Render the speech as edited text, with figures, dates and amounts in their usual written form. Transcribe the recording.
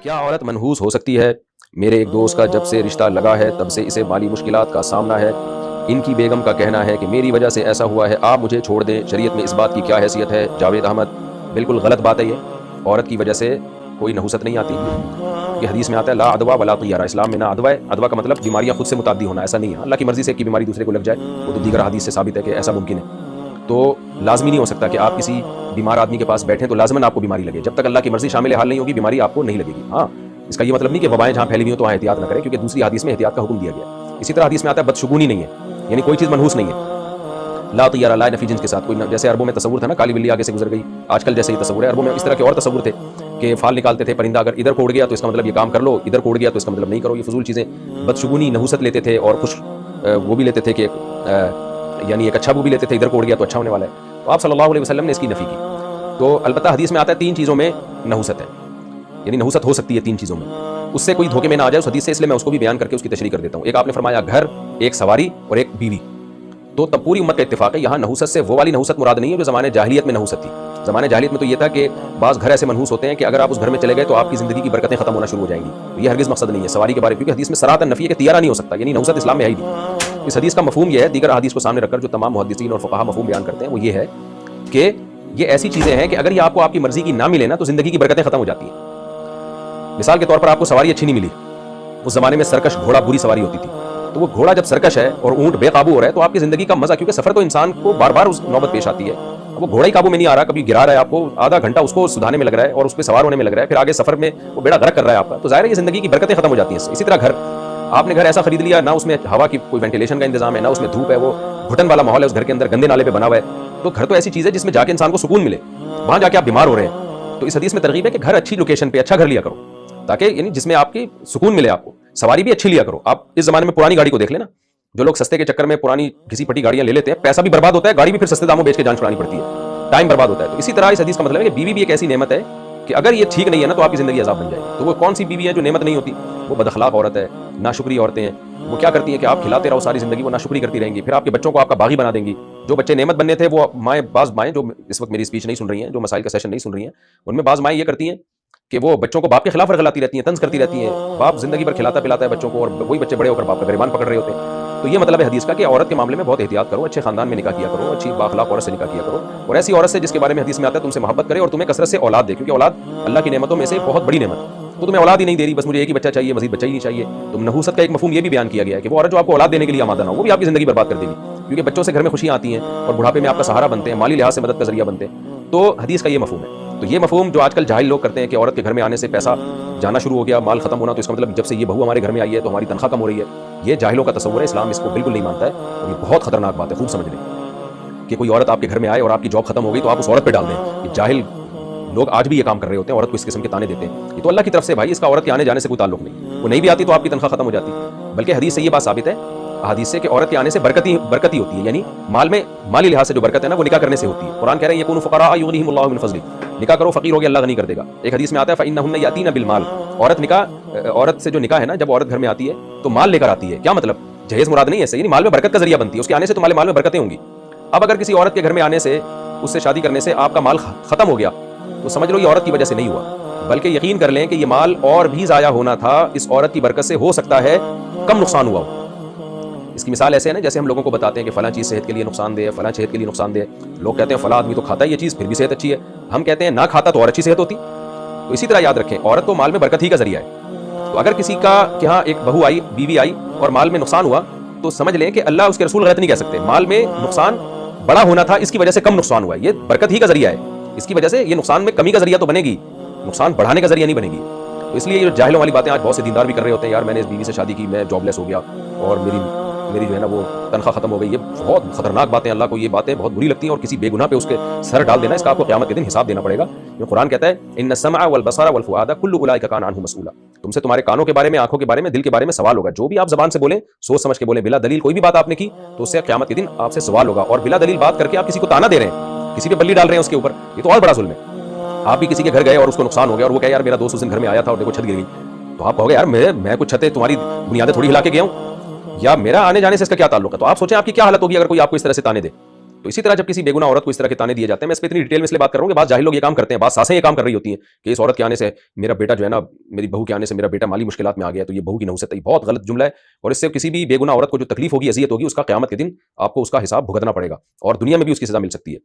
کیا عورت منحوس ہو سکتی ہے؟ میرے ایک دوست کا جب سے رشتہ لگا ہے تب سے اسے مالی مشکلات کا سامنا ہے. ان کی بیگم کا کہنا ہے کہ میری وجہ سے ایسا ہوا ہے, آپ مجھے چھوڑ دیں. شریعت میں اس بات کی کیا حیثیت ہے؟ جاوید احمد: بالکل غلط بات ہے یہ. عورت کی وجہ سے کوئی نحوست نہیں آتی. یہ حدیث میں آتا ہے لا عدوہ ولا طیارہ. اسلام میں نہ عدوہ ہے. عدوہ کا مطلب بیماریاں خود سے متعدی ہونا, ایسا نہیں ہے. اللہ کی مرضی سے ایک کی بیماری دوسرے کو لگ جائے وہ تو دیگر حدیث سے ثابت ہے کہ ایسا ممکن ہے. تو لازمی نہیں ہو سکتا کہ آپ کسی بیمار آدمی کے پاس بیٹھیں تو لازماً آپ کو بیماری لگے. جب تک اللہ کی مرضی شامل حال نہیں ہوگی بیماری آپ کو نہیں لگے گی. ہاں, اس کا یہ مطلب نہیں کہ وبائیں جہاں پھیلی ہوئی ہوں تو وہاں احتیاط نہ کریں, کیونکہ دوسری حدیث میں احتیاط کا حکم دیا گیا. اسی طرح حدیث میں آتا ہے بدشگونی نہیں ہے, یعنی کوئی چیز منحوس نہیں ہے. لا طیارہ, لا نفی جنس کے ساتھ کوئی جیسے عربوں میں تصور تھا نا, کالی بلی آگے سے گزر گئی, آج کل جیسے یہ تصور ہے. عربوں میں اس طرح کے اور تصور تھے کہ فال نکالتے تھے, پرندہ اگر ادھر کوڑ گیا تو اس کا مطلب یہ کام کر لو, ادھر کوڑ گیا تو اس کا مطلب نہیں کرو. یہ فضول چیزیں, بدشگونی, نحوست لیتے تھے اور خوش وہ بھی لیتے تھے کہ یعنی ایک اچھا وہ بھی لیتے تھے, ادھر کوڑ گیا تو اچھا ہونے والا ہے. تو آپ صلی اللہ علیہ وسلم نے اس کی نفی کی. تو البتہ حدیث میں آتا ہے 3 چیزوں میں نحوست ہے, یعنی نحوست ہو سکتی ہے 3 چیزوں میں. اس سے کوئی دھوکے میں نہ آ جائے اس حدیث سے, اس لیے میں اس کو بھی بیان کر کے اس کی تشریح کر دیتا ہوں. ایک آپ نے فرمایا گھر, ایک سواری اور ایک بیوی. تو تب پوری امت کا اتفاق ہے یہاں نحوست سے وہ والی نحوست مراد نہیں ہے جو زمانے جاہلیت میں نحوست تھی. زمانے جاہلیت میں تو یہ تھا کہ بعض گھر ایسے منحوس ہوتے ہیں کہ اگر آپ اس گھر میں چلے گئے تو آپ کی زندگی کی برکتیں ختم ہونا شروع ہو جائیں گی. یہ ہرگز مقصد نہیں ہے سواری کے بارے میں, کیونکہ حدیث میں صراحتاً نفی ہے کہ طیارہ نہیں ہو سکتا, یعنی نحوست اسلام میں ہے ہی نہیں. اس حدیث کا مفہوم یہ ہے, دیگر احادیث کو سامنے رکھ کر جو تمام محدثین اور فقہا مفہوم بیان کرتے ہیں وہ یہ ہے کہ یہ ایسی چیزیں ہیں کہ اگر یہ آپ کو آپ کی مرضی کی نہ ملے نا تو زندگی کی برکتیں ختم ہو جاتی ہیں. مثال کے طور پر آپ کو سواری اچھی نہیں ملی, اس زمانے میں سرکش گھوڑا بری سواری ہوتی تھی, تو وہ گھوڑا جب سرکش ہے اور اونٹ بے قابو ہو رہا ہے تو آپ کی زندگی کا مزہ, کیونکہ سفر تو انسان کو بار بار اس نوبت پیش آتی ہے, اب وہ گھوڑا ہی قابو میں نہیں آ رہا, کبھی گرا رہا ہے آپ کو, آدھا گھنٹہ اس کو سدھانے میں لگ رہا ہے اور اس پہ سوار ہونے میں لگ رہا ہے, پھر آگے سفر میں وہ بیڑا غرق کر رہا ہے آپ کا, تو ظاہر ہے یہ زندگی کی برکتیں ختم ہو جاتی ہیں. اسی طرح گھر, آپ نے گھر ایسا خرید لیا, نہ اس میں ہوا کی کوئی وینٹیلیشن کا انتظام ہے, نہ اس میں دھوپ ہے, وہ گھٹن والا ماحول ہے اس گھر کے اندر, گندے نالے پہ بنا ہوا ہے. تو گھر تو ایسی چیز ہے جس میں جا کے انسان کو سکون ملے, وہاں جا کے آپ بیمار ہو رہے ہیں. تو اس حدیث میں ترغیب ہے کہ گھر اچھی لوکیشن پہ اچھا گھر لیا کرو, تاکہ یعنی جس میں آپ کی سکون ملے آپ کو. سواری بھی اچھی لیا کرو. آپ اس زمانے میں پرانی گاڑی کو دیکھ لینا, جو لوگ سستے کے چکر میں پرانی گھسی پٹی گاڑیاں لے لیتے ہیں, پیسہ بھی برباد ہوتا ہے, گاڑی بھی پھر سستے داموں بیچ کے جان چھڑانی پڑتی ہے, ٹائم برباد ہوتا ہے. تو اسی طرح اس حدیث کا مطلب ہے کہ بیوی بھی ایک ایسی نعمت ہے کہ اگر یہ ٹھیک نہیں ہے نا تو آپ کی زندگی عذاب بن جائے گی. تو وہ کون سی بیوی ہے جو نعمت نہیں ہوتی؟ وہ بد اخلاق عورت ہے, ناشکری عورتیں ہیں. وہ کیا کرتی ہیں کہ آپ کھلاتے رہو ساری زندگی, وہ ناشکری کرتی رہیں گی, پھر آپ کے بچوں کو آپ کا باغی بنا دیں گی. جو بچے نعمت بننے تھے وہ مائیں, بعض مائیں جو اس وقت میری اسپیچ نہیں سن رہی ہیں, جو مسائل کا سیشن نہیں سن رہی ہیں, ان میں بعض مائیں یہ کرتی ہیں کہ وہ بچوں کو باپ کے خلاف ورغلاتی رہتی ہیں, طنز کرتی رہتی ہیں. باپ زندگی بھر کھلاتا پلاتا ہے بچوں کو, اور وہی بچے بڑے ہو کر باپ کا گریبان پکڑ رہے ہوتے ہیں. تو یہ مطلب ہے حدیث کا کہ عورت کے معاملے میں بہت احتیاط کرو, اچھے خاندان میں نکاح کیا کرو, اچھی بااخلاق عورت سے نکاح کیا کرو, اور ایسی عورت سے جس کے بارے میں حدیث میں آتا ہے تم سے محبت کرے اور تمہیں کثرت سے اولاد دے, کیونکہ اولاد اللہ کی نعمتوں میں سے بہت بڑی نعمت ہے. تو تمہیں اولاد ہی نہیں دے رہی, بس مجھے ایک ہی بچہ چاہیے, مزید بچہ ہی نہیں چاہیے. تو نحوست کا ایک مفہوم یہ بھی بیان کیا گیا ہے کہ وہ عورت جو آپ کو اولاد دینے کے لیے آمادہ نہ ہو, وہ بھی آپ کی زندگی برباد کر دے گی, کیونکہ بچوں سے گھر میں خوشیاں آتی ہیں اور بڑھاپے میں آپ کا سہارا بنتے ہیں, مالی لحاظ سے مدد کا ذریعہ بنتے ہیں. تو حدیث کا یہ مفہوم ہے. تو یہ مفہوم جو آج کل جاہل لوگ کرتے ہیں کہ عورت کے گھر میں آنے سے پیسہ جانا شروع ہو گیا, مال ختم ہونا, تو اس کا مطلب جب سے یہ بہو ہمارے گھر میں آئی ہے تو ہماری تنخواہ کم ہو رہی ہے, یہ جاہلوں کا تصور ہے. اسلام اس کو بالکل نہیں مانتا ہے, اور یہ بہت خطرناک بات ہے. خوب سمجھ لیں کہ کوئی عورت آپ کے گھر میں آئے اور آپ کی جاب ختم ہو گئی تو آپ اس عورت پہ ڈال دیں. یہ جاہل لوگ آج بھی یہ کام کر رہے ہوتے ہیں, عورت کو اس قسم کے تانے دیتے ہیں. یہ تو اللہ کی طرف سے بھائی, اس کا عورت کے آنے جانے سے کوئی تعلق نہیں. وہ نہیں بھی آتی تو آپ کی تنخواہ ختم ہو جاتی. بلکہ حدیث سے یہ بات ثابت ہے, حدیث سے کہ عورت کے آنے سے برکتی ہوتی ہے, یعنی مال میں مالی لحاظ سے جو برکت ہے نا وہ نکاح کرنے سے ہوتی ہے. قرآن کہہ رہے ہیں یکونوا فقراء یغنیہم اللہ من فضلہ, نکاح کرو فقیر ہوگے اللہ غنی کر دے گا. ایک حدیث میں آتا ہے فإنہن یأتین بالمال, عورت سے جو نکاح ہے نا, جب عورت گھر میں آتی ہے تو مال لے کر آتی ہے. کیا مطلب؟ جہیز مراد نہیں ہے, یعنی مال میں برکت کا ذریعہ بنتی ہے, اس کے آنے سے تمہارے مال میں برکتیں ہوں گی. اب اگر کسی عورت کے گھر میں آنے سے, اس سے شادی کرنے سے آپ کا مال ختم ہو گیا تو سمجھ لو یہ عورت کی وجہ سے نہیں ہوا, بلکہ یقین کر لیں کہ یہ مال اور بھی ضائع ہونا تھا, اس عورت کی برکت سے ہو سکتا ہے کم نقصان ہوا ہو. اس کی مثال ایسے ہے نا جیسے ہم لوگوں کو بتاتے ہیں کہ فلاں چیز صحت کے لیے نقصان دہ ہے, فلاں صحت کے لیے نقصان دہ ہے. لوگ کہتے ہیں فلاں آدمی تو کھاتا ہے یہ چیز پھر بھی صحت اچھی ہے, ہم کہتے ہیں نہ کھاتا تو اور اچھی صحت ہوتی. تو اسی طرح یاد رکھیں, عورت تو مال میں برکت ہی کا ذریعہ ہے. تو اگر کسی کا کہ ہاں ایک بہو آئی, بیوی آئی اور مال میں نقصان ہوا, تو سمجھ لیں کہ اللہ اس کے رسول غلط نہیں کہہ سکتے. مال میں نقصان بڑا ہونا تھا, اس کی وجہ سے کم نقصان ہوا ہے, یہ برکت ہی کا ذریعہ ہے. اس کی وجہ سے یہ نقصان میں کمی کا ذریعہ تو بنے گی, نقصان بڑھانے کا ذریعہ نہیں بنے گی. تو اس لیے یہ جاہلوں والی باتیں آج بہت سے دیندار بھی کر رہے ہوتے ہیں, یار میں نے اس بیوی سے شادی کی, میں جاب لیس ہو گیا اور میری جو ہے نا وہ تنخواہ ختم ہو گئی. یہ بہت خطرناک باتیں, اللہ کو یہ باتیں بہت بری لگتی ہیں, اور کسی بے گناہ پہ اس کے سر ڈال دینا, اس کا آپ کو قیامت کے دن حساب دینا پڑے گا. یہ قرآن کہتا ہے ان السمع والبصر والفؤاد کل اولئک کان عنہ مسئولا, تم سے تمہارے کانوں کے بارے میں, آنکھوں کے بارے میں, دل کے بارے میں سوال ہوگا. جو بھی آپ زبان سے بولیں, سوچ سمجھ کے بولیں, بلا دلیل کوئی بھی بات آپ نے کی تو اس سے قیامت کے دن آپ سے سوال ہوگا. اور بلا دلیل بات کر کے آپ کسی کو تانا دے رہے ہیں, کسی پہ بلی ڈال رہے ہیں اس کے اوپر, یہ تو اور بڑا ظلم ہے. آپ بھی کسی کے گھر گئے اور اس کو نقصان ہو گیا, اور وہ کہے یار میرا دوست اس دن گھر میں آیا تھا اور دیکھو چھت گر گئی, تو آپ کہو گے یار میں کچھ چھتیں تمہاری بنیادیں تھوڑی ہلا کے گیا ہوں, یا میرا آنے جانے سے اس کا کیا تعلق ہے. تو آپ سوچیں آپ کی کیا حالت ہوگی اگر کوئی آپ کو اس طرح سے تانے دے. تو اسی طرح جب کسی بے گناہ عورت کو اس طرح کے تانے دیے جاتے ہیں، میں اس پہ اتنی ڈیٹیل میں اس لیے بات کر رہا ہوں کہ بعض جاہل لوگ یہ کام کرتے ہیں، بعض ساسیں یہ کام کر رہی ہوتی ہیں کہ اس عورت کے آنے سے میرا بیٹا جو ہے نا، میری بہو کے آنے سے میرا بیٹا مالی مشکلات میں آ گیا، تو یہ بہو کی نحوست ہے۔ یہ بہت غلط جملہ ہے، اور اس سے کسی بھی بے گناہ عورت کو جو تکلیف ہوگی، اذیت ہوگی، اس کا قیامت کے دن آپ کو اس کا حساب بھگتنا پڑے گا، اور دنیا میں بھی اس کی سزا مل سکتی ہے۔